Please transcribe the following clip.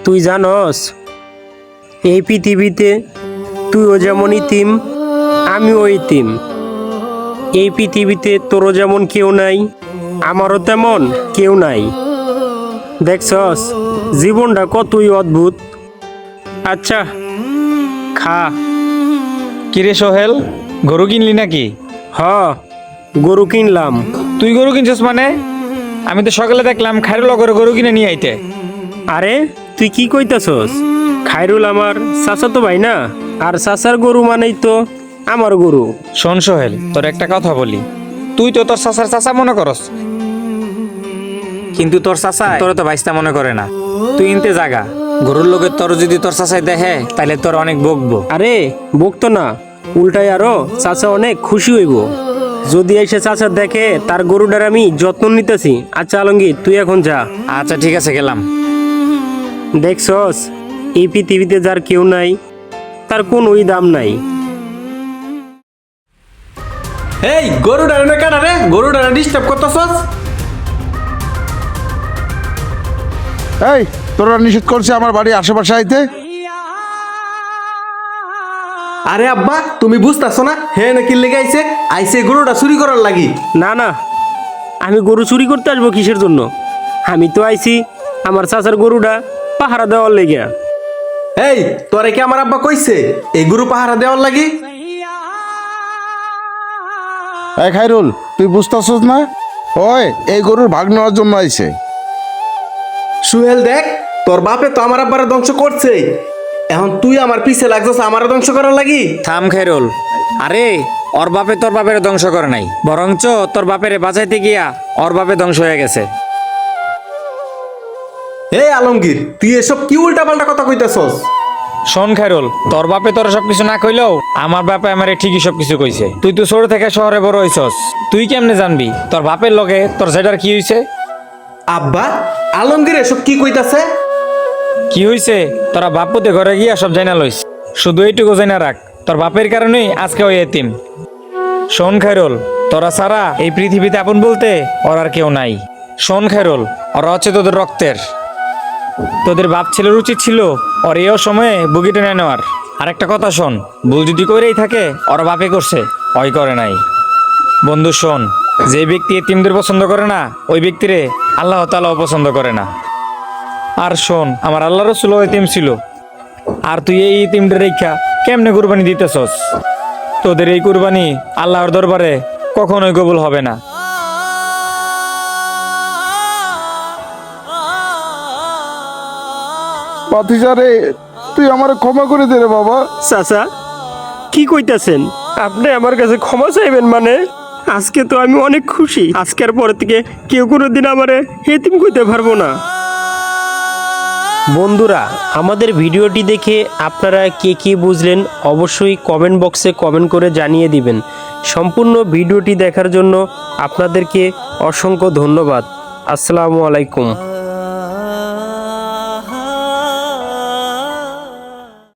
তুই জানস এই পৃথিবীতে তুইও যেমন ইতিম আমিও ইতিম। এই পৃথিবীতে তোরও যেমন কেউ নাই, আমারও তেমন কেউ নাই। দেখছস জীবনটা কতই অদ্ভুত। আচ্ছা খা। কিরে সোহেল, গরু কিনলি নাকি? হ, গরু কিনলাম। তুই গরু কিনছিস মানে? আমি তো সকালে দেখলাম খায়রুল গরু কিনে নিয়ে আইতে। আরে তুই কি কইতাছস? খায়রুল আমার চাচাতো ভাই না, আর চাচার গরু মানেই তো আমার গরু। শোন সোহেল, তোর একটা কথা বলি। তুই তো তোর চাচার চাচা মনে করস, কিন্তু তোর চাচা তোর তো ভাইস্তা মনে করে না। তুই ইনতে জাগা, গরুর লোকের তোর যদি তোর চাচাই দেখে তাহলে তোর অনেক বকবো। আরে বকতো না, উল্টাই আরো চাচা অনেক খুশি হইব যদি এসে চাচা দেখে তার গরুটার আমি যত্ন নিতেছি। আচ্ছা আলমগীর তুই এখন যা। আচ্ছা ঠিক আছে, গেলাম। দেখছস এই পৃথিবীতে যার কেউ নাই তার কোনোই দাম নাই। এই গরুটারে না কাটারে, গরুটারে ডিস্টার্ব করতেছস। এই তোরা নিষেধ করছে আমার বাড়ি আশেপাশে আইতে। আরে আব্বা তুমি বুঝতাছো না হে নাকি লেগে আইছে আইছে গরুটা চুরি করার লাগি। না না, আমি গরু চুরি করতে আসবো কিসের জন্য? আমি তো আইছি আমার চাচার গরুটা পাহারা দেওয়ার লেগে। এই তোরে কি আমার আব্বা কইছে এই গরু পাহারা দেওয়ার লাগি? এই খায়রুল, তুই বুঝতেছস না? ওই এই গরুর ভাগ নেওয়ার জন্য আইছে। সুহেল দেখ, তোর বাপে তো আমার আব্বারে ধ্বংস করছে, এখন তুই আমার পিছে লাগছস আমার ধ্বংস করার লাগি। থাম খায়রুল, আরে ওর বাপে তোর বাপের ধ্বংস করে নাই, বরঞ্চ তোর বাপের বাঁচাইতে গিয়া ওর বাপে ধ্বংস হয়ে গেছে। এই আলমগীর তুই এসব কি উল্টা পাল্টা কথা কইতাছস? শোন খায়রুল, তোর বাপে তোর সবকিছু না কইলেও আমার বাপে আমারে ঠিকই সবকিছু কইছে। তুই তো ছোট থেকে শহরে বড় হইছস, তুই কেমনে জানবি তোর বাপের লগে তোর জেডার কি হইছে? আব্বা আলমগীর এসব কি কইতাছে? কি হইছে তোরা বাপুতে ঘরে গিয়া সব জানা লইস। শুধু এইটুকু জানা রাখ, তোর বাপের কারণেই আজকে ওই এতিম। শোন খায়রুল, তোরা সারা এই পৃথিবীতে আপন বলতে ওর আর কেউ নাই। শোন খায়রুল, ওরা হচ্ছে তোদের রক্তের। তোদের বাপ ছেলের উচিত ছিল ওর এই সময়ে বুগি টেনে নেওয়ার। আর একটা কথা শোন, ভুল যদি করেই থাকে ওর বাপে করছে, ওই করে নাই। বন্ধু শোন, যে ব্যক্তি এতিমদের পছন্দ করে না ওই ব্যক্তিরে আল্লাহ তাআলাও পছন্দ করে না। আর শোন, আমার আল্লাহ রাসূল এতিম ছিল, আর তুই এই এতিমদের রেখা কেমনে কুরবানি দিতেছস? তোদের এই কুরবানি আল্লাহর দরবারে কখনোই কবুল হবে না। ভাতিজা রে, তুই আমার ক্ষমা করে দে রে বাবা। চাচা কি কইতাছেন? আপনি আমার কাছে ক্ষমা চাইবেন মানে? আজকে তো আমি অনেক খুশি, আজকের পর থেকে কেউ কোনোদিন আমারে এতিম কইতে পারবো না। বন্ধুরা, আমাদের ভিডিওটি দেখে আপনারা কে কে বুঝলেন অবশ্যই কমেন্ট বক্সে কমেন্ট করে জানিয়ে দিবেন। সম্পূর্ণ ভিডিওটি দেখার জন্য আপনাদেরকে অসংখ্য ধন্যবাদ। আসসালামু আলাইকুম।